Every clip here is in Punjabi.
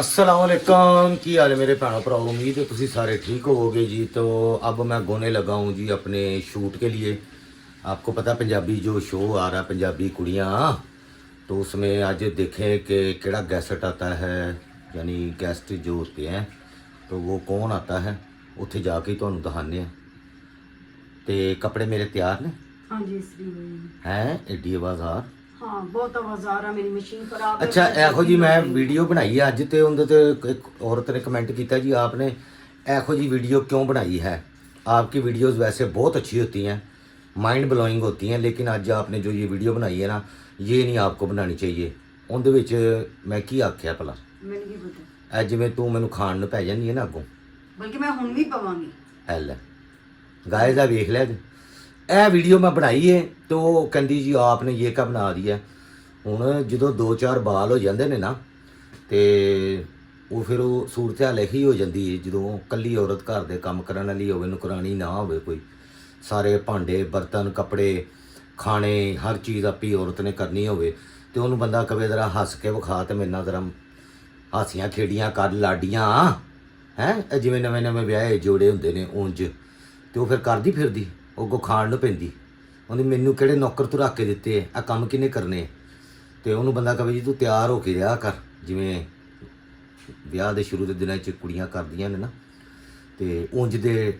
अस्सलामुअलैकुम की हाल है मेरे भैनों भराओ। उम्मीद है तुसी सारे ठीक होवोगे जी। तो अब मैं गाने लगा हूँ जी अपने शूट के लिए। आपको पता पंजाबी जो शो आ रहा है पंजाबी कुड़ियाँ, तो उसमें आज देखें कि केड़ा गेस्ट आता है, यानी गेस्ट जो होते हैं तो वो कौन आता है, उत्थे जाके तुहानू दिखाने हैं। ते कपड़े मेरे तैयार ने? हाँ जी इसलिए हुई। हैं एडी आवाज़ार। हाँ बहुत आवाज़ आ मेरी मशीन खराब है। अच्छा एहो जी मैं गई। वीडियो बनाई है अज, तो उनके ते एक औरत ने कमेंट किया जी आपने एहो जी वीडियो क्यों बनाई है। आपकी वीडियोस वैसे बहुत अच्छी होती हैं, माइंड ब्लोइंग होती हैं, लेकिन आज आपने जो ये वीडियो बनाई है ना, ये नहीं आपको बनानी चाहिए। उनके विच मैं की आख्या भला, मैंने की पता जिमें तू मैनू खाण पै जानी है ना अगों, बल्कि मैं हुण भी पवांगी। है गाय का वेख लिया ए वीडियो मैं बनाई है तो कहती जी आपने ये क्या बना दी है। ਹੁਣ ਜਦੋਂ 2-4 ਬਾਲ ਹੋ ਜਾਂਦੇ ਨੇ ਨਾ ਤੇ ਉਹ ਫਿਰ ਉਹ ਸੂਰਤ ਹਾਲ ਇਹੀ ਹੋ ਜਾਂਦੀ ਹੈ ਜਦੋਂ ਕੱਲੀ ਔਰਤ ਘਰ ਦੇ ਕੰਮ ਕਰਨ ਵਾਲੀ ਹੋਵੇ, ਨੁਕਰਾਨੀ ਨਾ ਹੋਵੇ ਕੋਈ, ਸਾਰੇ ਭਾਂਡੇ ਬਰਤਨ ਕੱਪੜੇ ਖਾਣੇ ਹਰ ਚੀਜ਼ ਆਪੀ ਔਰਤ ਨੇ ਕਰਨੀ ਹੋਵੇ, ਤੇ ਉਹਨੂੰ ਬੰਦਾ ਕਵੇ ਜ਼ਰਾ ਹੱਸ ਕੇ ਵਿਖਾ ਤੇ ਮੇਰੇ ਨਾਲ ਜ਼ਰਾ ਹਾਸੀਆਂ ਖੇੜੀਆਂ ਕਰ ਲਾਡੀਆਂ ਹੈ, ਜਿਵੇਂ ਨਵੇਂ ਨਵੇਂ ਵਿਆਹੇ ਜੋੜੇ ਹੁੰਦੇ ਨੇ ਉਂਝ, ਤੇ ਉਹ ਫਿਰ ਕਰਦੀ ਫਿਰਦੀ ਉਹ ਅੱਗੋਂ ਖਾਣ ਨੂੰ ਪੈਂਦੀ। ਉਹਨੇ ਮੈਨੂੰ ਕਿਹੜੇ ਨੌਕਰ ਤੂੰ ਰੱਖ ਕੇ ਦਿੱਤੇ ਆ ਕੰਮ ਕਿਹਨੇ ਕਰਨੇ। ਤੇ ਉਹਨੂੰ ਬੰਦਾ ਕਹੇ ਜੀ ਤੂੰ ਤਿਆਰ ਹੋ ਕੇ ਰਿਹਾ ਕਰ, ਜਿਵੇਂ ਵਿਆਹ ਦੇ ਸ਼ੁਰੂ ਦੇ ਦਿਨਾਂ 'ਚ ਕੁੜੀਆਂ ਕਰਦੀਆਂ ਨੇ ਨਾ, ਤੇ ਉਂਝ ਦੇ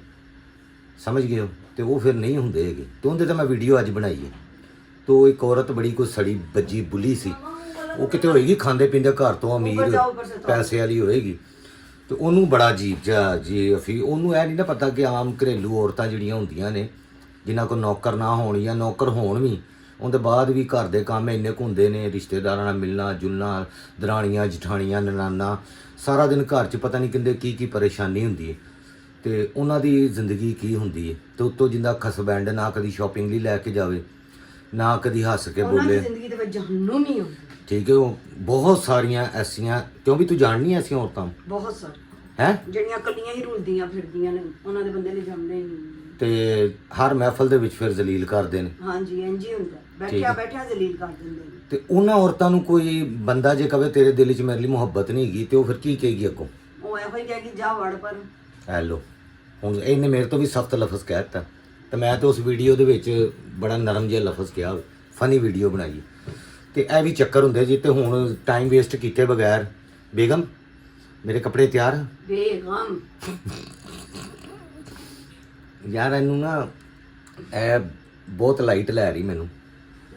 ਸਮਝ ਗਏ ਹੋ, ਤੇ ਉਹ ਫਿਰ ਨਹੀਂ ਹੁੰਦੇ ਹੈਗੇ। ਤੇ ਉਹਦੇ ਤਾਂ ਮੈਂ ਵੀਡੀਓ ਅੱਜ ਬਣਾਈ ਹੈ। ਤੋ ਇੱਕ ਔਰਤ ਬੜੀ ਕੋਈ ਸੜੀ ਬੱਜੀ ਬੁਲੀ ਸੀ, ਉਹ ਕਿਤੇ ਹੋਏਗੀ ਖਾਂਦੇ ਪੀਂਦੇ ਘਰ ਤੋਂ ਅਮੀਰ ਪੈਸੇ ਵਾਲੀ ਹੋਏਗੀ, ਤੇ ਉਹਨੂੰ ਬੜਾ ਅਜੀਬ ਜਿਹਾ ਜੀ ਅਫੀ ਉਹਨੂੰ ਇਹ ਨਹੀਂ ਨਾ ਪਤਾ ਕਿ ਆਮ ਘਰੇਲੂ ਔਰਤਾਂ ਜਿਹੜੀਆਂ ਹੁੰਦੀਆਂ ਨੇ ਜਿਨ੍ਹਾਂ ਕੋਲ ਨੌਕਰ ਨਾ ਹੋਣ ਜਾਂ ਨੌਕਰ ਹੋਣ ਵੀ, ਉਹਦੇ ਬਾਅਦ ਵੀ ਘਰ ਦੇ ਕੰਮ ਇੰਨੇ ਕੁ ਹੁੰਦੇ ਨੇ, ਰਿਸ਼ਤੇਦਾਰਾਂ ਨਾਲ ਮਿਲਣਾ ਜੁਲਣਾ, ਦਰਾਣੀਆਂ ਜਠਾਣੀਆਂ ਨਨਾਨਾ, ਸਾਰਾ ਦਿਨ ਘਰ 'ਚ ਪਤਾ ਨਹੀਂ ਕਹਿੰਦੇ ਕੀ ਕੀ ਪਰੇਸ਼ਾਨੀ ਹੁੰਦੀ ਹੈ, ਤੇ ਉਹਨਾਂ ਦੀ ਜ਼ਿੰਦਗੀ ਕੀ ਹੁੰਦੀ ਹੈ। ਤੇ ਉੱਤੋਂ ਜਿੰਦਾ ਖਸਬੈਂਡ ਨਾ ਕਦੀ ਸ਼ਾਪਿੰਗ ਲਈ ਲੈ ਕੇ ਜਾਵੇ, ਨਾ ਕਦੀ ਹੱਸ ਕੇ ਬੋਲੇ, ਜ਼ਿੰਦਗੀ ਦੇ ਵਿੱਚ ਜਹੰਨਮ ਹੀ ਹੁੰਦੀ। ਠੀਕ ਹੈ, ਉਹ ਬਹੁਤ ਸਾਰੀਆਂ ਐਸੀਆਂ, ਕਿਉਂ ਵੀ ਤੂੰ ਜਾਣਨੀ ਐਸੀਆਂ ਔਰਤਾਂ ਬਹੁਤ ਸਾਰੀ ਹੈ ਜਿਹੜੀਆਂ ਕੱਲੀਆਂ ਹੀ ਰੁਲਦੀਆਂ ਫਿਰਦੀਆਂ ਨੇ, ਉਹਨਾਂ ਦੇ ਬੰਦੇ ਲਈ ਜੰਮਦੇ ਹੀ ਨਹੀਂ। ਤੇ ਹਰ ਮਹਿਫਲ ਦੇ ਵਿੱਚ ਫਿਰ ਜ਼ਲੀਲ ਕਰਦੇ ਨੇ। ਹਾਂਜੀ ਇੰਜ ਹੀ ਹੁੰਦਾ, ਬੈਠਿਆ ਬੈਠਿਆ ਜ਼ਲੀਲ ਕਰ ਦਿੰਦੇ ਨੇ। ਤੇ ਉਹਨਾਂ ਔਰਤਾਂ ਨੂੰ ਕੋਈ ਬੰਦਾ ਜੇ ਕਵੇ ਤੇਰੇ ਦਿਲ 'ਚ ਮੇਰੇ ਲਈ ਮੁਹੱਬਤ ਨਹੀਂ ਹੈਗੀ, ਤੇ ਉਹ ਫਿਰ ਕੀ ਕਹੇਗੀ ਅੱਗੋਂ? ਉਹ ਇਹੋ ਹੀ ਕਹੇਗੀ ਜਾ ਵੜ ਪਰ। ਹੈਲੋ, ਹੁਣ ਇਹਨੇ ਮੇਰੇ ਤੋਂ ਵੀ ਸਖਤ ਲਫ਼ਜ਼ ਕਹਿ ਦਿੱਤਾ, ਤੇ ਮੈਂ ਤਾਂ ਉਸ ਵੀਡੀਓ ਦੇ ਵਿੱਚ ਬੜਾ ਨਰਮ ਜਿਹਾ ਲਫ਼ਜ਼ ਕਿਹਾ, ਫਨੀ ਵੀਡੀਓ ਬਣਾਈ। ਤੇ ਇਹ ਵੀ ਚੱਕਰ ਹੁੰਦੇ ਜੀ। ਤੇ ਹੁਣ ਟਾਈਮ ਵੇਸਟ ਕੀਤੇ ਬਗੈਰ, ਬੇਗਮ ਮੇਰੇ ਕੱਪੜੇ ਤਿਆਰ? ਬੇਗਮ ਯਾਰ ਇਹਨੂੰ ਨਾ ਇਹ ਬਹੁਤ ਲਾਈਟ ਲੈ ਰਹੀ ਮੈਨੂੰ।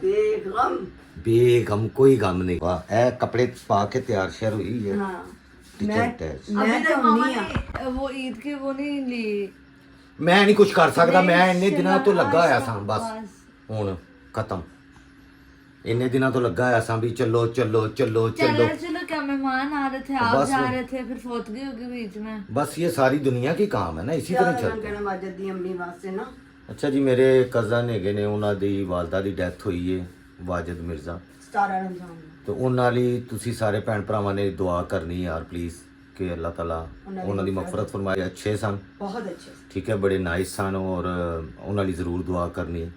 ਬੇਗਮ ਬੇਗਮ ਕੋਈ ਗਮ ਨਹੀਂ। ਵਾਹ ਇਹ ਕੱਪੜੇ ਪਾ ਕੇ ਤਿਆਰ ਸ਼ਿਆਰ ਹੋਈ ਹੈ। हाँ मैं तो नहीं आ वो ईद के वो नहीं ली। ਮੈਂ ਨਹੀਂ ਕੁਝ ਕਰ ਸਕਦਾ, ਮੈਂ ਇੰਨੇ ਦਿਨਾਂ ਤੋਂ ਲੱਗਾ ਹੋਇਆ ਸਾਂ, ਬਸ ਹੁਣ ਖਤਮ। ਇੰਨੇ ਦਿਨਾਂ ਤੋਂ ਲੱਗਾ ਹੋਇਆ ਸਾਂ ਵੀ ਚਲੋ ਚਲੋ ਚਲੋ चलो। चलो क्या मेहमान आ रहे थे, आप बस जा रहे थे, फिर फौतगी होगी बीच में। बस ये सारी दुनिया की काम है ना, इसी तरह चलते हैं। ਮਾਜਦ ਦੀ ਅੰਮੀ ਵਾਸਤੇ ਨਾ। ਅੱਛਾ ਜੀ, ਮੇਰੇ ਕਜ਼ਨ ਹੈਗੇ ਨੇ, ਉਹਨਾਂ ਦੀ ਵਾਲਦਾ ਦੀ ਡੈਥ ਹੋਈ ਹੈ, ਵਾਜਦ ਮਿਰਜ਼ਾ। 17 ਰਮਜ਼ਾਨ ਤੇ ਉਹਨਾਂ ਲਈ ਤੁਸੀਂ ਸਾਰੇ ਭੈਣ ਭਰਾਵਾਂ ਨੇ ਦੁਆ ਕਰਨੀ ਯਾਰ ਪਲੀਜ਼, ਕਿ ਅੱਲਾਹ ਤਾਲਾ ਉਹਨਾਂ ਦੀ ਮਗਫਰਤ ਫਰਮਾਏ। ਅੱਛੇ ਸਨ, ਬਹੁਤ ਅੱਛੇ ਠੀਕ ਹੈ, ਬੜੇ ਨਾਈਸ ਸਨ, ਔਰ ਉਹਨਾਂ ਲਈ ਜ਼ਰੂਰ ਦੁਆ ਕਰਨੀ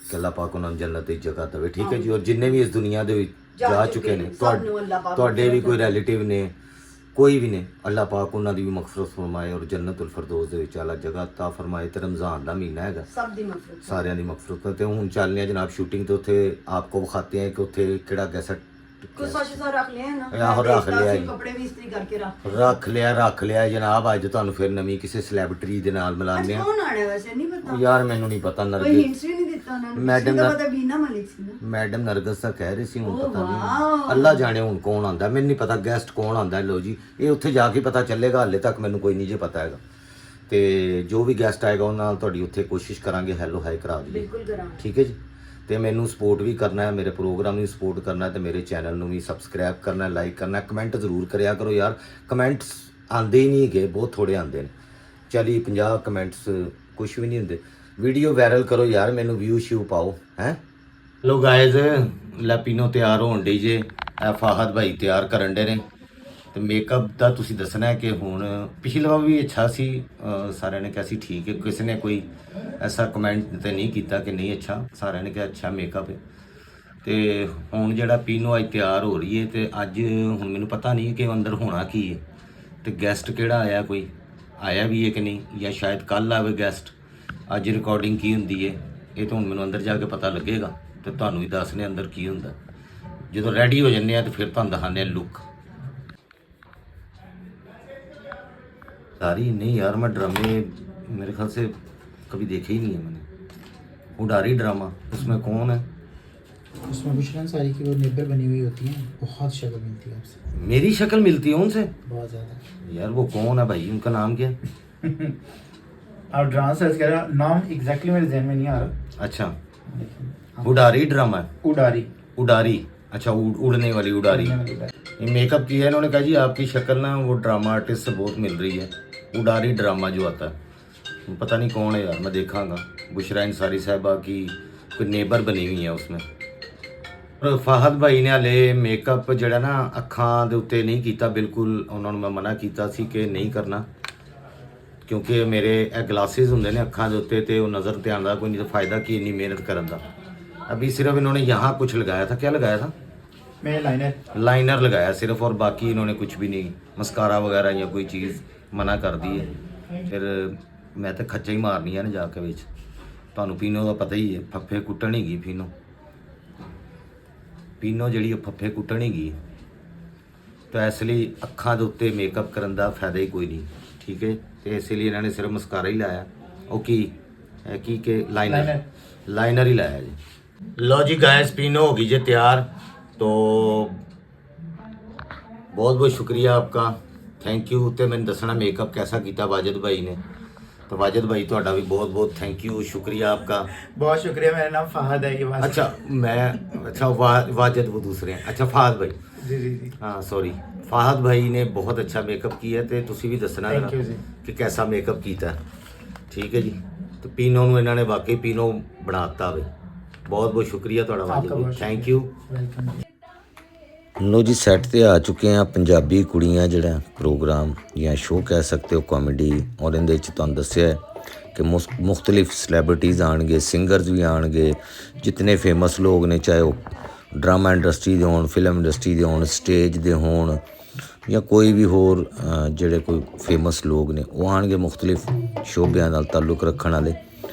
ਕਿ ਅੱਲਾਹ ਪਾਕ ਉਹਨਾਂ ਨੂੰ ਜੰਨਤ ਦੀ ਜਗ੍ਹਾ ਦੇਵੇ, ਠੀਕ ਹੈ ਜੀ। ਔਰ ਜਿੰਨੇ ਵੀ ਇਸ ਦੁਨੀਆ ਦੇ ਵਿੱਚ ਜਾ ਚੁੱਕੇ ਨੇ, ਤੁਹਾਡੇ ਵੀ ਕੋਈ ਰਿਲੇਟਿਵ ਨੇ, ਕੋਈ ਵੀ ਨੇ, ਅੱਲਾਹ ਪਾਕ ਉਹਨਾਂ ਦੀ ਵੀ ਮਗਫਰਤ ਫਰਮਾਏ ਔਰ ਜੰਨਤੁਲ ਫਿਰਦੌਸ ਦੇ ਵਿੱਚ ਆਲਾ ਜਗ੍ਹਾ ਤਾ ਫਰਮਾਏ। ਤੇ ਰਮਜ਼ਾਨ ਦਾ ਮਹੀਨਾ ਹੈਗਾ, ਸਭ ਦੀ ਮਗਫਰਤ, ਸਾਰਿਆਂ ਦੀ ਮਗਫਰਤ। ਤੇ ਹੁਣ ਚੱਲਨੇ ਆ ਜਨਾਬ ਸ਼ੂਟਿੰਗ ਤੇ, ਉੱਥੇ ਆਪਕੋ ਵਿਖਾਤੇ हैं कि ਉੱਥੇ ਕਿਹੜਾ ਗੈਸਟ ਕੁਛ ਸਾ ਰੱਖ ਲਿਆ ਨਾ। ਆਹੋ ਰੱਖ ਲਿਆ ਜੀ, ਕੱਪੜੇ ਵੀ ਇਸਤਰੀ ਕਰਕੇ ਰੱਖ ਲਿਆ ਜਨਾਬ। ਅੱਜ ਤੁਹਾਨੂੰ ਫਿਰ ਨਵੀਂ ਕਿਸੇ ਸੈਲੈਬ੍ਰਿਟੀ ਦੇ ਨਾਲ ਮਿਲਾਉਂਦੇ ਆ। ਕੌਣ ਆਣਾ ਵੈਸੇ ਨਹੀਂ ਪਤਾ ਯਾਰ ਮੈਨੂੰ ਨਹੀਂ ਪਤਾ, ਕੋਈ ਨਰਗਿਸ ਹਿੰਟਸ ਵੀ ਨਹੀਂ ਦਿੱਤਾ ਉਹਨਾਂ ਨੇ। ਮੈਡਮ ਦਾ ਦਾ ਪਤਾ ਬੀਨਾ ਮਲਿਕ ਸੀ ਨਾ। ਮੈਡਮ ਨਰਗਿਸ ਤਾਂ ਕਹਿ ਰਹੀ ਸੀ, ਹੁਣ ਪਤਾ ਨਹੀਂ, ਵਾਓ। ਅੱਲਾ ਜਾਣੇ ਹੁਣ ਕੌਣ ਆਂਦਾ, ਮੈਨੂੰ ਨਹੀਂ ਪਤਾ ਗੈਸਟ ਕੌਣ ਆਂਦਾ। ਲੋ ਜੀ ਇਹ ਉੱਥੇ ਜਾ ਕੇ ਪਤਾ ਚੱਲੇਗਾ, ਹਾਲੇ ਤੱਕ ਮੈਨੂੰ ਕੋਈ ਨਹੀਂ ਜੇ ਪਤਾ ਹੈਗਾ। ਤੇ ਜੋ ਵੀ ਗੈਸਟ ਆਏਗਾ ਉਹਨਾਂ ਨਾਲ ਤੁਹਾਡੀ ਉੱਥੇ ਕੋਸ਼ਿਸ਼ ਕਰਾਂਗੇ ਹੈਲੋ ਹਾਈ ਕਰਾ ਦਈਏ, ਬਿਲਕੁਲ ਕਰਾਂਗੇ, ਠੀਕ ਹੈ ਜੀ। ਤੇ ਮੈਨੂੰ ਸਪੋਰਟ ਵੀ ਕਰਨਾ ਹੈ, ਮੇਰੇ ਪ੍ਰੋਗਰਾਮ ਨੂੰ ਸਪੋਰਟ ਕਰਨਾ ਹੈ, ਤੇ ਮੇਰੇ ਚੈਨਲ ਨੂੰ ਵੀ ਸਬਸਕ੍ਰਾਈਬ ਕਰਨਾ, ਲਾਈਕ ਕਰਨਾ, ਕਮੈਂਟ ਜ਼ਰੂਰ ਕਰਿਆ ਕਰੋ ਯਾਰ। ਕਮੈਂਟਸ ਆਉਂਦੇ ਹੀ ਨਹੀਂ ਹੈਗੇ, ਬਹੁਤ ਥੋੜੇ ਆਉਂਦੇ ਨੇ। 40-50 ਕਮੈਂਟਸ ਕੁਝ ਵੀ ਨਹੀਂ ਹੁੰਦੇ। ਵੀਡੀਓ ਵਾਇਰਲ ਕਰੋ ਯਾਰ, ਮੈਨੂੰ ਵਿਊ ਸ਼ਿਊ ਪਾਓ ਹੈ। ਲੋ ਗਾਇਜ਼ ਲੈਪੀਨੋ ਤਿਆਰ ਹੋਣ ਡੀ ਜੇ, ਇਹ ਫਾਹਦ ਭਾਈ ਤਿਆਰ ਕਰਨ ਡੇ ਨੇ। ਤੇ ਮੇਕਅਪ ਦਾ ਤੁਸੀਂ ਦੱਸਣਾ ਹੈ ਕਿ ਹੁਣ ਪਿਛਲਾ ਵੀ ਅੱਛਾ ਸੀ, ਸਾਰਿਆਂ ਨੇ ਕਿਹਾ ਸੀ ਠੀਕ ਹੈ, ਕਿਸੇ ਨੇ ਕੋਈ ਐਸਾ ਕਮੈਂਟ ਤੇ ਨਹੀਂ ਕੀਤਾ ਕਿ ਨਹੀਂ ਅੱਛਾ, ਸਾਰਿਆਂ ਨੇ ਕਿਹਾ ਅੱਛਾ ਮੇਕਅਪ ਹੈ। ਤੇ ਹੁਣ ਜਿਹੜਾ ਪੀਨੋ ਅੱਜ ਤਿਆਰ ਹੋ ਰਹੀ ਹੈ ਤੇ ਅੱਜ ਹੁਣ ਮੈਨੂੰ ਪਤਾ ਨਹੀਂ ਕਿ ਅੰਦਰ ਹੋਣਾ ਕੀ ਹੈ ਤੇ ਗੈਸਟ ਕਿਹੜਾ ਆਇਆ, ਕੋਈ ਆਇਆ ਵੀ ਹੈ ਕਿ ਨਹੀਂ, ਜਾਂ ਸ਼ਾਇਦ ਕੱਲ ਆਵੇ ਗੈਸਟ। ਅੱਜ ਰਿਕਾਰਡਿੰਗ ਕੀ ਹੁੰਦੀ ਹੈ ਇਹ ਤਾਂ ਹੁਣ ਮੈਨੂੰ ਅੰਦਰ ਜਾ ਕੇ ਪਤਾ ਲੱਗੇਗਾ ਤੇ ਤੁਹਾਨੂੰ ਵੀ ਦੱਸਨੇ ਅੰਦਰ ਕੀ ਹੁੰਦਾ। ਜਦੋਂ ਰੈਡੀ ਹੋ ਜੰਨੇ ਆ ਤੇ ਫਿਰ ਤੁਹਾਨੂੰ ਦਿਖਾਉਂਦੇ ਆ ਲੁੱਕ सारी। नहीं यार मैं ड्रामे मेरे ख्याल से कभी देखे ही नहीं है मैंने। उडारी ड्रामा उसमें कौन है? उसमें बुशरा अंसारी की वो नेबर बनी हुई होती हैं, बहुत शक्ल मिलती है आपसे, मेरी शक्ल मिलती है उनसे? बहुत ज़्यादा। यार वो कौन है भाई, उनका नाम क्या है? आप ड्रामा सर्च कर रहे हो, नाम एग्जैक्टली मेरे जहन में नहीं आ रहा। अच्छा उडारी ड्रामा है? उडारी उडारी, अच्छा उड़ने वाली उडारी। ये मेकअप किया है इन्होंने, कहा जी आपकी शक्ल ना वो ड्रामा आर्टिस्ट से बहुत मिल रही है। उडारी ड्रामा जो आता है पता नहीं कौन है यार, मैं देखांगा। बुशरा अंसारी साहिबा की कोई नेबर बनी हुई है उसमें। और फाहद भाई ने हाले मेकअप ਜਿਹੜਾ ਨਾ ਅੱਖਾਂ ਦੇ ਉੱਤੇ ਨਹੀਂ ਕੀਤਾ ਬਿਲਕੁਲ, ਉਹਨਾਂ ਨੂੰ ਮੈਂ ਮਨਾ ਕੀਤਾ ਸੀ ਕਿ ਨਹੀਂ ਕਰਨਾ ਕਿਉਂਕਿ ਮੇਰੇ ਇਹ ਗਲਾਸਿਸ ਹੁੰਦੇ ਨੇ ਅੱਖਾਂ ਦੇ ਉੱਤੇ ਤੇ ਉਹ ਨਜ਼ਰ ਤੇ ਆਉਂਦਾ ਕੋਈ ਨਹੀਂ, ਤਾਂ ਫਾਇਦਾ ਕੀ ਇੰਨੀ ਮਿਹਨਤ ਕਰਨ ਦਾ। अभी सिर्फ इन्होंने यहाँ कुछ लगाया था, क्या लगाया था? मैं लाइनर लगाया सिर्फ, और बाकी इन्होंने कुछ भी नहीं, मस्कारा वगैरह या कोई चीज़ मना कर दी है। फिर मैं तो खच्चा ही मारनी है ना जाके बिच। ਤੁਹਾਨੂੰ ਪੀਨੋ ਦਾ ਪਤਾ ਹੀ ਹੈ, ਫੱਫੇ ਕੁੱਟਣ ਹੀ ਗਈ ਪੀਨੋ ਜਿਹੜੀ ਉਹ ਫੱਫੇ ਕੁੱਟਣ ਹੀ ਗਈ। ਤਾਂ ਇਸ ਲਈ ਅੱਖਾਂ ਦੇ ਉੱਤੇ ਮੇਕਅਪ ਕਰਨ ਦਾ ਫਾਇਦਾ ਹੀ ਕੋਈ ਨਹੀਂ, ਠੀਕ ਹੈ। ਤੇ ਇਸ ਲਈ ਇਹਨਾਂ ਨੇ ਸਿਰਫ ਮਸਕਾਰਾ ਹੀ ਲਾਇਆ। ਉਹ ਕੀ ਕਿ ਲਾਈਨਰ ਹੀ ਲਾਇਆ ਜੀ। लो जी गाइस पीनो होगी जी तैयार, तो बहुत बहुत शुक्रिया आपका, थैंक यू। तो मैंने दसना मेकअप कैसा किया वाजिद भाई ने, तो वाजिद भाई ਤੁਹਾਡਾ भी बहुत बहुत थैंक यू, शुक्रिया आपका। बहुत शुक्रिया। मेरा नाम फहद है। ये अच्छा मैं वाजिद वो दूसरे हैं, अच्छा फहद भाई जी जी जी हाँ सॉरी, फहद भाई ने बहुत अच्छा मेकअप किया ਤੇ ਤੁਸੀਂ ਵੀ ਦੱਸਣਾ थैंक यू जी ਕਿ कैसा मेकअप ਕੀਤਾ, ਠੀਕ ਹੈ ਜੀ। ਤੇ ਪੀਨੋ ਨੂੰ ਇਹਨਾਂ ਨੇ ਵਾਕਈ ਪੀਨੋ ਬਣਾਤਾ ਵੇ। ਬਹੁਤ ਬਹੁਤ ਸ਼ੁਕਰੀਆ ਤੁਹਾਡਾ ਵਾजिद भाई, ਥੈਂਕ ਯੂ। ਲੋ ਜੀ ਸੈੱਟ ਤੇ ਆ ਚੁੱਕੇ ਆ ਪੰਜਾਬੀ ਕੁੜੀਆਂ ਜਿਹੜਾ ਪ੍ਰੋਗਰਾਮ ਜਾਂ ਸ਼ੋਅ ਕਹਿ ਸਕਦੇ ਹੋ ਕਾਮੇਡੀ, ਔਰ ਇਹਦੇ ਵਿੱਚ ਤੁਹਾਨੂੰ ਦੱਸਿਆ ਕਿ ਮੁxtਲਿਫ ਸੈਲੀਬ੍ਰਿਟੀਜ਼ ਆਣਗੇ, ਸਿੰਗਰਸ ਵੀ ਆਣਗੇ, ਜਿਤਨੇ ਫੇਮਸ ਲੋਕ ਨੇ, ਚਾਹੇ ਉਹ ਡਰਾਮਾ ਇੰਡਸਟਰੀ ਦੇ ਹੋਣ, ਫਿਲਮ ਇੰਡਸਟਰੀ ਦੇ ਹੋਣ, ਸਟੇਜ ਦੇ ਹੋਣ, ਜਾਂ ਕੋਈ ਵੀ ਹੋਰ ਜਿਹੜੇ ਕੋਈ ਫੇਮਸ ਲੋਕ ਨੇ ਉਹ ਆਣਗੇ ਮੁxtਲਿਫ ਸ਼ੋਬਿਆਂ ਨਾਲ ਤਾਲੁਕ ਰੱਖਣ ਵਾਲੇ।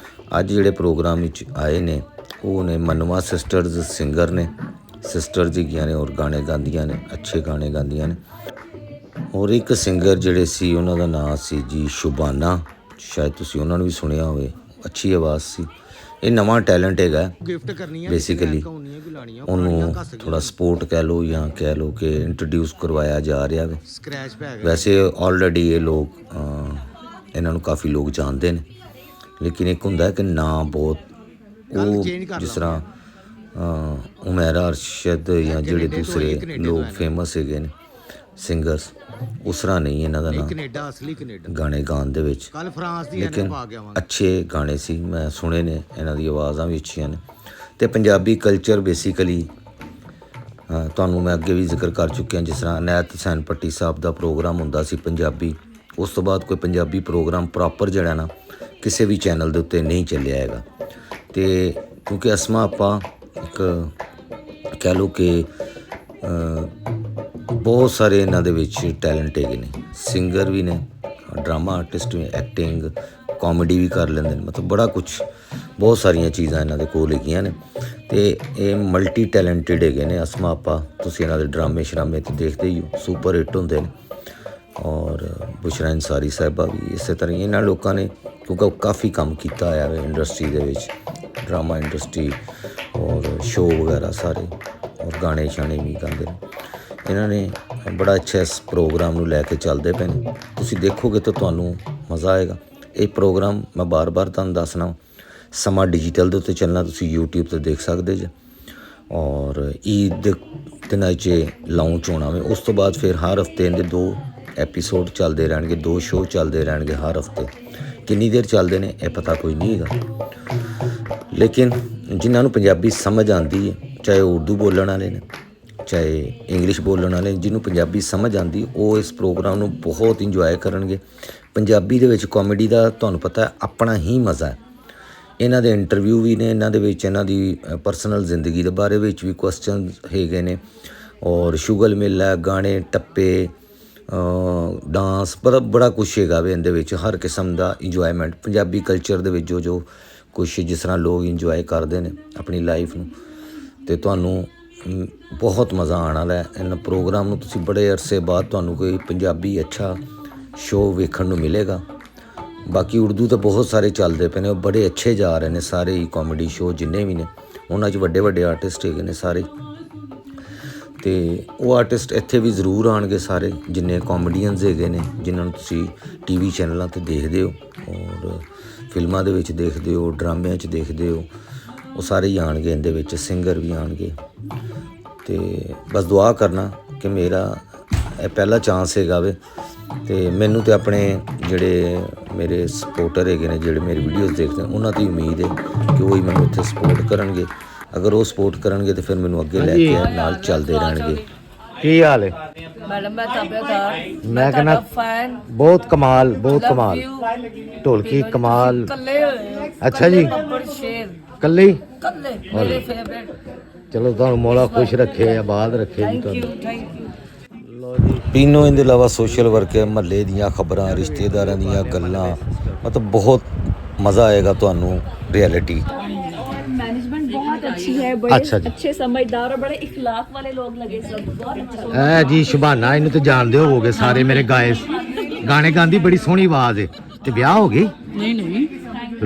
ਅੱਜ ਜਿਹੜੇ ਪ੍ਰੋਗਰਾਮ ਵਿੱਚ ਆਏ ਨੇ ਉਹ ਨੇ ਮਨਵਾ ਸਿਸਟਰਸ, ਸਿੰਗਰ ਨੇ, ਸਿਸਟਰਸ ਹੈਗੀਆਂ ਨੇ ਔਰ ਗਾਣੇ ਗਾਉਂਦੀਆਂ ਨੇ, ਅੱਛੇ ਗਾਣੇ ਗਾਉਂਦੀਆਂ ਨੇ। ਔਰ ਇੱਕ ਸਿੰਗਰ ਜਿਹੜੇ ਸੀ ਉਹਨਾਂ ਦਾ ਨਾਮ ਸੀ ਜੀ ਸ਼ੁਬਾਨਾ, ਸ਼ਾਇਦ ਤੁਸੀਂ ਉਹਨਾਂ ਨੂੰ ਵੀ ਸੁਣਿਆ ਹੋਵੇ, ਅੱਛੀ ਆਵਾਜ਼ ਸੀ। ਇਹ ਨਵਾਂ ਟੈਲੈਂਟ ਹੈਗਾ ਬੇਸਿਕਲੀ, ਉਹਨੂੰ ਥੋੜਾ ਸਪੋਰਟ ਕਹਿ ਲਓ ਜਾਂ ਕਹਿ ਲਓ ਕਿ ਇੰਟਰੋਡਿਊਸ ਕਰਵਾਇਆ ਜਾ ਰਿਹਾ ਵੇ। ਵੈਸੇ ਆਲਰੇਡੀ ਇਹ ਲੋਕ ਇਹਨਾਂ ਨੂੰ ਕਾਫੀ ਲੋਕ ਜਾਣਦੇ ਨੇ, ਲੇਕਿਨ ਇੱਕ ਹੁੰਦਾ ਕਿ ਨਾਂ ਬਹੁਤ ਉਹ ਜਿਸ ਤਰ੍ਹਾਂ ਉਮੈਰਾ ਅਰਸ਼ਦ ਜਾਂ ਜਿਹੜੇ ਦੂਸਰੇ ਲੋਕ ਫੇਮਸ ਹੈਗੇ ਨੇ ਸਿੰਗਰਸ, ਉਸ ਤਰ੍ਹਾਂ ਨਹੀਂ ਇਹਨਾਂ ਦਾ ਨਾਮ ਗਾਣੇ ਗਾਉਣ ਦੇ ਵਿੱਚ, ਲੇਕਿਨ ਅੱਛੇ ਗਾਣੇ ਸੀ, ਮੈਂ ਸੁਣੇ ਨੇ, ਇਹਨਾਂ ਦੀ ਆਵਾਜ਼ਾਂ ਵੀ ਅੱਛੀਆਂ ਨੇ। ਅਤੇ ਪੰਜਾਬੀ ਕਲਚਰ ਬੇਸਿਕਲੀ ਤੁਹਾਨੂੰ ਮੈਂ ਅੱਗੇ ਵੀ ਜ਼ਿਕਰ ਕਰ ਚੁੱਕਿਆ, ਜਿਸ ਤਰ੍ਹਾਂ ਅਨੈਤ ਹੁਸੈਨ ਭੱਟੀ ਸਾਹਿਬ ਦਾ ਪ੍ਰੋਗਰਾਮ ਹੁੰਦਾ ਸੀ ਪੰਜਾਬੀ, ਉਸ ਤੋਂ ਬਾਅਦ ਕੋਈ ਪੰਜਾਬੀ ਪ੍ਰੋਗਰਾਮ ਪ੍ਰੋਪਰ ਜਿਹੜਾ ਨਾ ਕਿਸੇ ਵੀ ਚੈਨਲ ਦੇ ਉੱਤੇ ਨਹੀਂ ਚੱਲਿਆ ਹੈਗਾ। ਅਤੇ ਕਿਉਂਕਿ ਅਸਮਾਂ ਆਪਾਂ ਇੱਕ ਕਹਿ ਲਓ ਕਿ ਬਹੁਤ ਸਾਰੇ ਇਹਨਾਂ ਦੇ ਵਿੱਚ ਟੈਲੈਂਟ ਹੈਗੇ ਨੇ, ਸਿੰਗਰ ਵੀ ਨੇ, ਡਰਾਮਾ ਆਰਟਿਸਟ ਵੀ, ਐਕਟਿੰਗ, ਕਾਮੇਡੀ ਵੀ ਕਰ ਲੈਂਦੇ ਨੇ, ਮਤਲਬ ਬੜਾ ਕੁਛ, ਬਹੁਤ ਸਾਰੀਆਂ ਚੀਜ਼ਾਂ ਇਹਨਾਂ ਦੇ ਕੋਲ ਹੈਗੀਆਂ ਨੇ। ਅਤੇ ਇਹ ਮਲਟੀ ਟੈਲੈਂਟਡ ਹੈਗੇ ਨੇ ਅਸਮਾਂ ਆਪਾਂ, ਤੁਸੀਂ ਇਹਨਾਂ ਦੇ ਡਰਾਮੇ ਸ਼ਰਾਮੇ ਤਾਂ ਦੇਖਦੇ ਹੀ ਹੋ, ਸੁਪਰ ਹਿੱਟ ਹੁੰਦੇ ਨੇ। ਔਰ ਬੁਸ਼ਰਾ ਅੰਸਾਰੀ ਸਾਹਿਬਾ ਵੀ ਇਸੇ ਤਰ੍ਹਾਂ ਇਹਨਾਂ ਲੋਕਾਂ ਨੇ, ਕਿਉਂਕਿ ਕਾਫੀ ਕੰਮ ਕੀਤਾ ਹੋਇਆ ਹੈ ਇੰਡਸਟਰੀ ਦੇ ਵਿੱਚ, ਡਰਾਮਾ ਇੰਡਸਟਰੀ ਔਰ ਸ਼ੋਅ ਵਗੈਰਾ ਸਾਰੇ, ਔਰ ਗਾਣੇ ਸ਼ਾਣੇ ਵੀ ਗਾਉਂਦੇ ਨੇ। ਇਹਨਾਂ ਨੇ ਬੜਾ ਅੱਛਾ ਇਸ ਪ੍ਰੋਗਰਾਮ ਨੂੰ ਲੈ ਕੇ ਚੱਲਦੇ ਪਏ ਨੇ, ਤੁਸੀਂ ਦੇਖੋਗੇ ਤਾਂ ਤੁਹਾਨੂੰ ਮਜ਼ਾ ਆਏਗਾ। ਇਹ ਪ੍ਰੋਗਰਾਮ ਮੈਂ ਬਾਰ-ਬਾਰ ਤੁਹਾਨੂੰ ਦੱਸਣਾ, ਸਮਾਂ ਡਿਜੀਟਲ ਦੇ ਉੱਤੇ ਚੱਲਣਾ, ਤੁਸੀਂ YouTube 'ਤੇ ਦੇਖ ਸਕਦੇ ਜੇ। ਔਰ ਈਦ ਦੇ ਦਿਨਾਂ 'ਚ ਲਾਂਚ ਹੋਣਾ ਵੇ, ਉਸ ਤੋਂ ਬਾਅਦ ਫਿਰ ਹਰ ਹਫਤੇ ਇਹਦੇ 2 ਐਪੀਸੋਡ ਚੱਲਦੇ ਰਹਿਣਗੇ, 2 ਸ਼ੋਅ ਚੱਲਦੇ ਰਹਿਣਗੇ ਹਰ ਹਫਤੇ। ਕਿੰਨੀ ਦੇਰ ਚੱਲਦੇ ਨੇ ਇਹ ਪਤਾ ਕੋਈ ਨਹੀਂ ਹੈਗਾ, ਲੇਕਿਨ ਜਿਨ੍ਹਾਂ ਨੂੰ ਪੰਜਾਬੀ ਸਮਝ ਆਉਂਦੀ ਹੈ, ਚਾਹੇ ਉਰਦੂ ਬੋਲਣ ਵਾਲੇ ਨੇ, ਚਾਹੇ ਇੰਗਲਿਸ਼ ਬੋਲਣ ਵਾਲੇ, ਜਿਹਨੂੰ ਪੰਜਾਬੀ ਸਮਝ ਆਉਂਦੀ ਉਹ ਇਸ ਪ੍ਰੋਗਰਾਮ ਨੂੰ ਬਹੁਤ ਇੰਜੋਏ ਕਰਨਗੇ। ਪੰਜਾਬੀ ਦੇ ਵਿੱਚ ਕਾਮੇਡੀ ਦਾ ਤੁਹਾਨੂੰ ਪਤਾ ਆਪਣਾ ਹੀ ਮਜ਼ਾ ਹੈ, ਇਹਨਾਂ ਦੇ ਇੰਟਰਵਿਊ ਵੀ ਨੇ, ਇਹਨਾਂ ਦੇ ਵਿੱਚ ਇਹਨਾਂ ਦੀ ਪਰਸਨਲ ਜ਼ਿੰਦਗੀ ਦੇ ਬਾਰੇ ਵਿੱਚ ਵੀ ਕੁਐਸਚਨ ਹੈਗੇ ਨੇ, ਔਰ ਸ਼ੁਗਲ ਮੇਲਾ, ਗਾਣੇ, ਟੱਪੇ, ਡਾਂਸ, ਬੜਾ ਕੁਛ ਹੈਗਾ ਵੇ ਇਹਦੇ ਵਿੱਚ। ਹਰ ਕਿਸਮ ਦਾ ਇੰਜੋਇਮੈਂਟ ਪੰਜਾਬੀ ਕਲਚਰ ਦੇ ਵਿੱਚ ਜੋ ਕੁਛ ਜਿਸ ਤਰ੍ਹਾਂ ਲੋਕ ਇੰਜੋਏ ਕਰਦੇ ਨੇ ਆਪਣੀ ਲਾਈਫ ਨੂੰ, ਤੇ ਤੁਹਾਨੂੰ ਬਹੁਤ ਮਜ਼ਾ ਆਉਣ ਵਾਲਾ ਹੈ ਇਹਨਾਂ ਪ੍ਰੋਗਰਾਮ ਨੂੰ। ਤੁਸੀਂ ਬੜੇ ਅਰਸੇ ਬਾਅਦ ਤੁਹਾਨੂੰ ਕੋਈ ਪੰਜਾਬੀ ਅੱਛਾ ਸ਼ੋਅ ਵੇਖਣ ਨੂੰ ਮਿਲੇਗਾ। ਬਾਕੀ ਉਰਦੂ ਤਾਂ ਬਹੁਤ ਸਾਰੇ ਚੱਲਦੇ ਪਏ ਨੇ, ਉਹ ਬੜੇ ਅੱਛੇ ਜਾ ਰਹੇ ਨੇ ਸਾਰੇ ਹੀ ਕਾਮੇਡੀ ਸ਼ੋਅ ਜਿੰਨੇ ਵੀ ਨੇ, ਉਹਨਾਂ 'ਚ ਵੱਡੇ ਵੱਡੇ ਆਰਟਿਸਟ ਹੈਗੇ ਨੇ ਸਾਰੇ, ਤੇ ਉਹ ਆਰਟਿਸਟ ਇੱਥੇ ਵੀ ਜ਼ਰੂਰ ਆਉਣਗੇ ਸਾਰੇ, ਜਿੰਨੇ ਕਾਮੇਡੀਅਨਸ ਹੈਗੇ ਨੇ ਜਿਨ੍ਹਾਂ ਨੂੰ ਤੁਸੀਂ ਟੀਵੀ ਚੈਨਲਾਂ 'ਤੇ ਦੇਖਦੇ ਹੋ ਔਰ ਫਿਲਮਾਂ ਦੇ ਵਿੱਚ ਦੇਖਦੇ ਹੋ, ਡਰਾਮਿਆਂ 'ਚ ਦੇਖਦੇ ਹੋ, ਉਹ ਸਾਰੇ ਹੀ ਆਉਣਗੇ ਇਹਦੇ ਵਿੱਚ, ਸਿੰਗਰ ਵੀ ਆਉਣਗੇ। ਤੇ ਬਸ ਦੁਆ ਕਰਨਾ ਕਿ ਮੇਰਾ ਇਹ ਪਹਿਲਾ ਚਾਂਸ ਹੈਗਾ ਵੇ, ਤੇ ਮੈਨੂੰ ਤੇ ਆਪਣੇ ਜਿਹੜੇ ਮੇਰੇ ਸਪੋਰਟਰ ਹੈਗੇ ਨੇ, ਜਿਹੜੇ ਮੇਰੀ ਵੀਡੀਓਜ਼ ਦੇਖਦੇ ਨੇ, ਉਹਨਾਂ ਦੀ ਉਮੀਦ ਹੈ ਕਿ ਉਹ ਹੀ ਮੈਨੂੰ ਉੱਥੇ ਸਪੋਰਟ ਕਰਨਗੇ। ਅਗਰ ਉਹ ਸਪੋਰਟ ਕਰਨਗੇ ਤੇ ਫਿਰ ਮੈਨੂੰ ਅੱਗੇ ਲੈ ਕੇ ਨਾਲ ਚੱਲਦੇ ਰਹਿਣਗੇ। ਕੀ ਹਾਲ ਹੈ मैडम मैं ताबेदार, मैं कहना फैन, बहुत कमाल, बहुत कमाल, ढोलकी कमाल। कल्ले होए, अच्छा जी, बब्बर शेर, कल्ले ही? कल्ले मेरे फेवरेट। चलो ਤੁਹਾਨੂੰ ਮੌਲਾ ਖੁਸ਼ ਰੱਖੇ, ਆਬਾਦ ਰੱਖੇ ਜੀ थैंक यू ਤੁਹਾਨੂੰ। Thank you. ਲੋ ਜੀ, ਪੀਨੋ ਇਹਦੇ ਇਲਾਵਾ ਸੋਸ਼ਲ ਵਰਕ ਹੈ, ਮਹੱਲੇ ਦੀਆਂ ਖਬਰਾਂ, ਰਿਸ਼ਤੇਦਾਰਾਂ ਦੀਆਂ ਗੱਲਾਂ, ਮਤਲਬ ਬਹੁਤ ਮਜ਼ਾ ਆਏਗਾ ਤੁਹਾਨੂੰ ਰਿਐਲਿਟੀ। मैनेजमेंट बहुत अच्छी है, बड़े अच्छा जी। अच्छे समझदार और बड़े इखलाक वाले लोग लगे, सब बहुत अच्छा। ਐ ਜੀ ਸ਼ੁਭਾਨਾ, ਇਹਨੂੰ ਤੇ ਜਾਣਦੇ ਹੋਵੋਗੇ ਸਾਰੇ, ਮੇਰੇ ਗਾਣੇ ਗਾਉਂਦੀ, ਬੜੀ ਸੋਹਣੀ ਆਵਾਜ਼ ਹੈ। ਤੇ ਵਿਆਹ ਹੋ ਗਈ? ਨਹੀਂ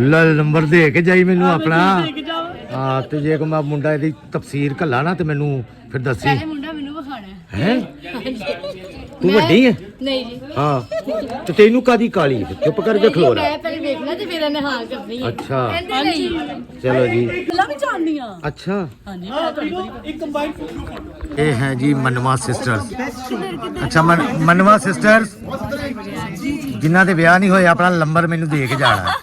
ਲੈ ਨੰਬਰ ਦੇ ਕੇ ਜਾਈ ਮੈਨੂੰ ਆਪਣਾ। ਹਾਂ, ਤੇ ਜੇ ਕੋ ਮੈਂ ਮੁੰਡਾ ਇਹਦੀ ਤਫਸੀਰ ਘੱਲਾ ਨਾ ਤੇ ਮੈਨੂੰ ਫਿਰ ਦੱਸੀ। मुंडा मैनू विखाना ਹੈ ਤੂੰ ਵੱਡੀ ਹੈ? नहीं जी, ਹਾਂ, ਤੇ ਤੈਨੂੰ ਕਾਦੀ ਕਾਲੀ? ਚੁੱਪ ਕਰਕੇ ਖਲੋ ਰਿਹਾ। मैं पहले देखना ते फिर इन्हें हाँ करनी है। ਅੱਛਾ नहीं ਚਲੋ ਜੀ। गल्लां भी जाननी आ। ਅੱਛਾ, हां जी, मैं थोड़ी ਇਹ ਹੈ ਜੀ ਮਨਵਾ ਸਿਸਟਰਸ। ਅੱਛਾ, ਮਨਵਾ ਸਿਸਟਰਸ ਜਿਨ੍ਹਾਂ ਦੇ ਵਿਆਹ ਨਹੀਂ ਹੋਏ, ਆਪਣਾ ਨੰਬਰ ਮੈਨੂੰ ਦੇ ਕੇ ਜਾਣਾ।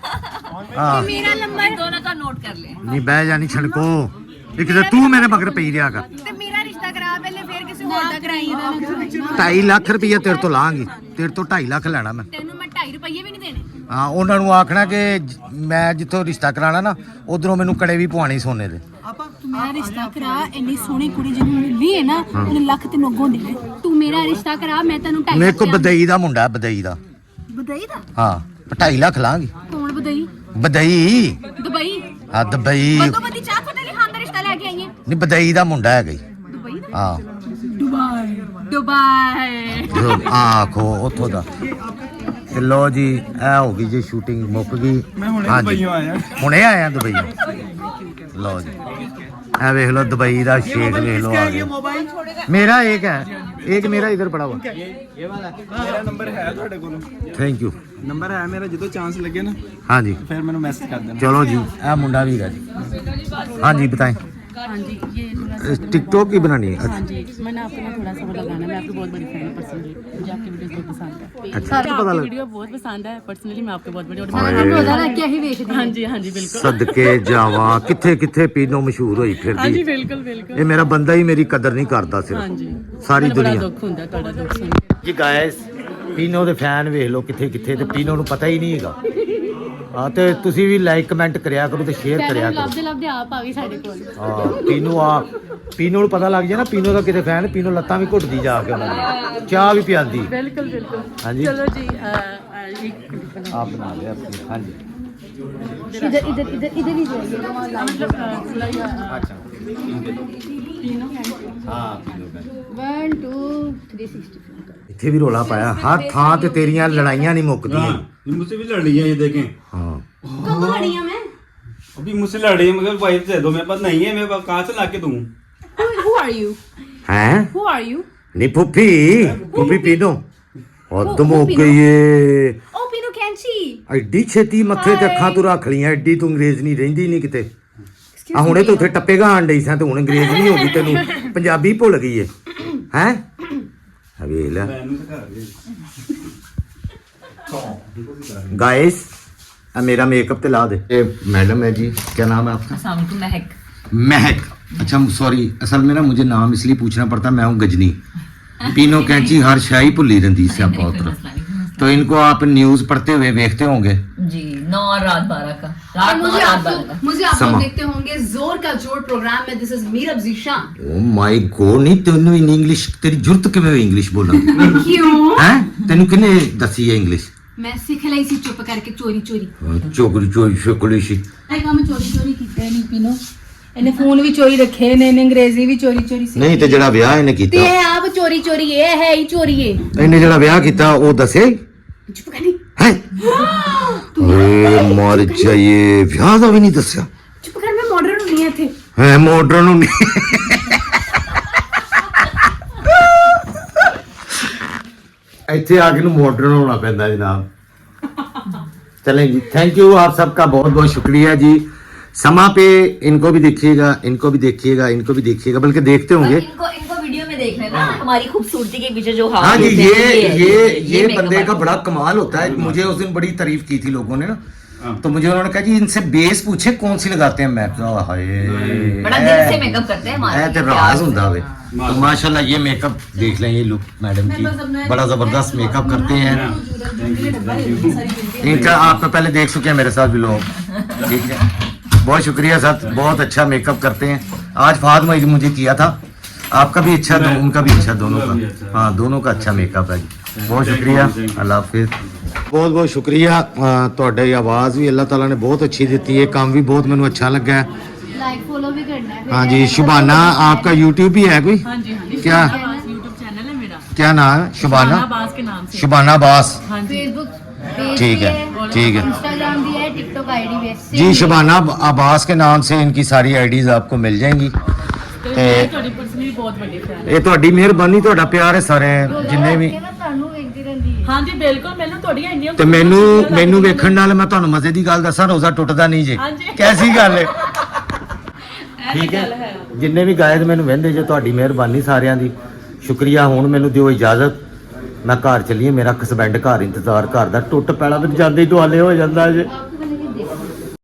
ਹਾਂ, मेरा नंबर दोनों का नोट कर ले ਨਹੀਂ ਬਹਿ ਜਾਣੀ ਛਣਕੋ, ਇੱਕ ਤੇ ਤੂੰ ਮੇਰੇ ਮਗਰ ਪਈ ਰਿਹਾ ਕਰ। ते मेरा रिश्ता करा पहले, फिर किसी होर दा कराई दा। 2.5 ਲੱਖ ਰੁਪਈਆ ਤੇਰੇ ਤੋਂ ਲਾਂਗੀ, ਤੇਰੇ ਤੋਂ 2.5 ਲੱਖ ਲੈਣਾ ਮੈਂ। तेनू मैं 2.5 रुपये भी नहीं देने। ਹਾਂ, ਉਹਨਾਂ ਨੂੰ ਆਖਣਾ ਕਿ ਮੈਂ ਜਿੱਥੋਂ ਰਿਸ਼ਤਾ ਕਰਾਣਾ ਨਾ, ਉਧਰੋਂ ਮੈਨੂੰ ਕੜੇ ਵੀ ਪਵਾਣੀ ਸੋਨੇ ਦੇ। मेरा रिश्ता करा, इन्नी सोहनी कुड़ी जिन्नू मिली है ना, उन्हें लख ते नोगों दी। तू मेरा रिश्ता करा, मैं तेनू 2.5 ਮੇਰੇ ਕੋਲ ਬਦਈ ਦਾ ਮੁੰਡਾ, ਬਦਈ ਦਾ। बधाई दा? ਹਾਂ, 2.5 ਲੱਖ ਲਾਂਗੀ। कौन बधाई? ਬਦਈ, दुबई? ਹਾਂ ਦੁਬਈ। बदो बदी चाह फटे ली खान दा रिश्ता लेके आई है। ਨਹੀਂ ਬਦਈ ਦਾ ਮੁੰਡਾ ਹੈਗਾ ਜੀ। दुबई दा? ਹਾਂ, दुबई। ਆਖੋ ਉੱਥੋਂ ਦਾ। ਤੇ ਲੋ ਜੀ, ਇਹ ਹੋ ਗਈ ਜੀ ਸ਼ੂਟਿੰਗ ਮੁੱਕ ਗਈ। ਮੈਂ ਹੁਣੇ ਆਇਆ ਦੁਬਈ। ਲੋ ਜੀ, ਇਹ ਵੇਖ ਲੋ ਦੁਬਈ ਦਾ ਸ਼ੇਖ, ਵੇਖ ਲੋ ਆ ਗਿਆ। ਮੇਰਾ ਇੱਕ ਹੈ, एक मेरा इधर पड़ा हुआ। ये वाला मेरा नंबर है ਤੁਹਾਡੇ ਕੋਲ। Thank you. ਨੰਬਰ ਹੈ ਮੇਰਾ, ਜਦੋਂ ਚਾਂਸ ਲੱਗੇ ਨਾ हाँ जी, ਫਿਰ ਮੈਨੂੰ ਮੈਸੇਜ ਕਰ ਦੇਣਾ। चलो जी, आ मुंडा भी है जी। हाँ जी, बताएं। हाँ जी, ये टिकटॉक की बनानी है? हाँ जी, मैंने आपको ना थोड़ा सा वो लगाना है। मैं आपकी बहुत बड़ी फैन हूँ पर्सनली, मुझे आपकी वीडियोस बहुत पसंद है। अच्छा, पता आपकी लग वीडियो बहुत पसंद है पर्सनली, मैं आपके बहुत बड़ी हाय। हाँ जी, हाँ जी, बिल्कुल। सदके जावा, किथे किथे पीनो मशहूर होई हाँ फिरदी। जी, बिल्कुल बिल्कुल। ये मेरा बंदा ही मेरी कदर नहीं करता हाँ सिर्फ, जी, सारी बड़ा दुनिया। दुख ਹੁੰਦਾ ਤੁਹਾਡਾ ਦੁੱਖ ਸੁਣ ਕੇ। ਜੀ ਗਾਇਸ, ਪੀਨੋ ਦੇ ਫੈਨ ਵੇਖ ਲਓ ਕਿੱਥੇ ਕਿੱਥੇ, ਤੇ ਪੀਨੋ ਨੂੰ ਪਤਾ ਹੀ ਨਹੀਂ ਹੈਗਾ। ਹਾਂ, ਤੇ ਤੁਸੀਂ ਵੀ ਲਾਈਕ ਕਮੈਂਟ ਕਰਿਆ ਕਰੋ ਤੇ ਸ਼ੇਅਰ ਕਰਿਆ ਕਰੋ। ਲੱਭਦੇ ਆਪ ਆ ਗਈ ਸਾਡੇ ਕੋਲ। ਹਾਂ, ਪੀਨੋ ਨੂੰ ਪਤਾ ਲੱਗ ਜਾਏ ਨਾ, ਪੀਨੋ ਦਾ ਕਿਤੇ ਫੈਨ, ਪੀਨੋ ਲੱਤਾਂ ਵੀ ਘੁੱਟਦੀ ਜਾ ਕੇ ਉਹਨਾਂ ਦੀ, ਚਾਹ ਵੀ ਪਿਆਦੀ। ਬਿਲਕੁਲ ਬਿਲकुल। ਹਾਂਜੀ, ਚਲੋ ਜੀ, ਇੱਕ ਆਪ ਬਣਾ ਲਿਆ ਆਪਣੀ। ਹਾਂਜੀ, इधर इधर इधर इधर ही जाइए। ਹਾਂ 1 2 360। ਇੱਥੇ ਵੀ ਰੋਲਾ ਪਾਇਆ, ਹਰ ਥਾਂ ਤੇ ਤੇਰੀਆਂ ਲੜਾਈਆਂ नहीं मुकदियां। मुझसे भी लड़ रही है, ये देखें। हाँ, कब लड़ी है मैं? अभी मुझसे लड़ रही है, मगर वाइफ दे दो, मेरे पास नहीं है, मेरे पास कहाँ से लाके दूं? Who are you? हैं? Who are you? नहीं फुफी, फुफी पीनो और तुम हो पीनो? गई ये Oh, Pino Kenchi. ਐਡੀ ਛੇਤੀ ਮੱਥੇ ਤੇ ਅੱਖਾਂ ਤੂੰ ਰੱਖ ਲੀਆਂ, ਐਡੀ ਤੂੰ ਅੰਗਰੇਜ਼ ਨਹੀਂ ਰਹਿੰਦੀ ਨਹੀਂ ਕਿਤੇ। ਆ ਹੁਣੇ ਤੂੰ ਉੱਥੇ ਟੱਪੇ ਗਾਣ ਡਈ ਸਾਂ, ਤੂੰ ਹੁਣ ਅੰਗਰੇਜ਼ ਨਹੀਂ ਹੋ ਗਈ, ਤੈਨੂੰ ਪੰਜਾਬੀ ਭੁੱਲ ਗਈ ਏ। ਹੈ ਵੇਖ ਲੈ गाइस, मेरा मेकअप ते ला दे। ये मैडम है जी, क्या नाम है आपका? महक। महक। अच्छा सॉरी, असल में ना मुझे नाम इसलिए पूछना पड़ता, मैं हूँ गजनी। पीनो कैंची हर शाही भुली रही से आप, तो इनको आप न्यूज़ पढ़ते हुए देखते होंगे जी, 9 और रात 12 का और मुझे आप समा। लोग देखते होंगे जोर का जोर प्रोग्राम में। This is Mir Abzeeshan. Oh my god, नहीं तेनू इंग्लिश तेरी जरूरत किवें इंग्लिश बोलण दी? क्यों? हैं तेनू किने दसी है इंग्लिश? मैं सीख लाई सी चुप करके चोरी चोरी। चोकरी चोरी शकली सी। ਇਹ ਕੰਮ ਚੋਰੀ ਚੋਰੀ ਕੀਤਾ ਨਹੀਂ ਪੀਨੋ। ਇਹਨੇ ਫੋਨ ਵੀ ਚੋਰੀ ਰੱਖੇ ਨੇ, ਇਹਨੇ ਅੰਗਰੇਜ਼ੀ ਵੀ ਚੋਰੀ ਚੋਰੀ ਸੀ। ਨਹੀਂ ਤੇ ਜਿਹੜਾ ਵਿਆਹ ਇਹਨੇ ਤੇ ਕੀਤਾ, ਇਹ ਆਪ ਚੋਰੀ ਚੋਰੀ ਇਹ ਹੈ ਹੀ ਚੋਰੀ ਹੈ। ਇਹਨੇ ਜਿਹੜਾ ਵਿਆਹ ਕੀਤਾ ਉਹ ਦੱਸੇ ਚੁੱਪ ਕਰ ਨਹੀਂ, ਹੈ? ਓਏ ਮਰ ਜਾਈਏ, ਵਿਆਹ ਦਾ ਵੀ ਨਹੀਂ ਦੱਸਿਆ। ਚੁੱਪ ਕਰ, ਮੈਂ ਮਾਡਰਨ ਹੁੰਨੀ ਆ ਇੱਥੇ। ਹੈ ਮਾਡਰਨ ਨੂੰ ਨਹੀਂ। ਇੱਥੇ ਆ ਕੇ ਨੂੰ ਮਾਡਰਨ होना ਪੈਂਦਾ जनाब। चलें जी, थैंक यू आप सबका बहुत बहुत शुक्रिया जी। समा पे इनको भी देखिएगा, इनको भी देखिएगा, इनको भी देखिएगा, बल्कि देखते होंगे। इनको वीडियो में देख लेना, हमारी खूबसूरती के पीछे जो हाँ जी, होते हैं, ये makeup बंदे का artist। बड़ा कमाल होता है। मुझे उस दिन बड़ी तारीफ की थी लोगों ने ना, तो मुझे उन्होंने कहा जी इनसे बेस पूछे कौन सी लगाते हैं। मैं कहा हाय, बड़ा दिल से मेकअप करते हैं हमारे। ऐ ते राज हुंदा वे। तो माशाल्लाह ये मेकअप देख लें, ये लुक मैडम की बड़ा जबरदस्त मेकअप करते हैं। इनका आप तो पहले देख चुके हैं मेरे साथ भी लोग, ठीक है। बहुत शुक्रिया सर, बहुत अच्छा मेकअप करते हैं। आज फातिमा जी मुझे किया था, आपका भी अच्छा, उनका भी अच्छा, दोनों का। हाँ, दोनों का अच्छा मेकअप है जी। बहुत शुक्रिया, अल्लाह हाफिज़। बहुत बहुत शुक्रिया। ਤੁਹਾਡੀ ਆਵਾਜ਼ ਵੀ ਅੱਲਾਹ ਤਾਲਾ ਨੇ ਬਹੁਤ ਅੱਛੀ ਦਿੱਤੀ ਹੈ, ਕੰਮ ਵੀ ਬਹੁਤ ਮੈਨੂੰ अच्छा लगा है। लाइक फॉलो भी करना है। हाँ जी, शुबाना आपका यूट्यूब भी है कोई? हाँ जी हाँ जी, क्या यूट्यूब चैनल है मेरा, क्या नाम है? शुबाना अब्बास के नाम से। शुबाना अब्बास, हाँ जी, फेसबुक पेज ठीक है, ठीक है इंस्टाग्राम भी है, टिकटॉक आईडी भी है। जी। शुबाना अब्बास के नाम से इनकी सारी आईडीज आपको मिल जाएंगी। तो ਤੇ मैं थोड़ी पर्सनली बहुत बड़ी फैन। ਇਹ ਤੁਹਾਡੀ ਮਿਹਰਬਾਨੀ, ਤੁਹਾਡਾ ਪਿਆਰ ਹੈ ਸਾਰੇ ਜਿੰਨੇ ਵੀ। ਤੁਹਾਨੂੰ ਵੇਖਦੀ ਰਹਿੰਦੀ ਹੈ। हाँ जी बिल्कुल, मैंने थोड़ी इंडिया ਤੇ ਮੈਨੂੰ ਵੇਖਣ ਨਾਲ ਮੈਂ ਤੁਹਾਨੂੰ ਮਜ਼ੇ ਦੀ ਗੱਲ ਦੱਸਾਂ, ਰੋਜ਼ਾ ਟੁੱਟਦਾ ਨਹੀਂ ਜੇ। ਹਾਂਜੀ। ਕੈਸੀ ਗੱਲ ਹੈ? ਠੀਕ ਹੈ, ਜਿੰਨੇ ਵੀ ਗਾਇਕ ਮੈਨੂੰ ਵਹਿੰਦੇ ਜੇ, ਤੁਹਾਡੀ ਮਿਹਰਬਾਨੀ ਸਾਰਿਆਂ ਦੀ, ਸ਼ੁਕਰੀਆ। ਹੁਣ ਮੈਨੂੰ ਦਿਓ ਇਜਾਜ਼ਤ, ਮੈਂ ਘਰ ਚੱਲੀਏ, ਮੇਰਾ ਹਸਬੈਂਡ ਘਰ ਇੰਤਜ਼ਾਰ ਕਰਦਾ, ਟੁੱਟ ਪੈਣਾ ਤੇ ਜਾਂਦੇ ਹੀ ਦੁਆਲੇ ਹੋ ਜਾਂਦਾ ਜੇ।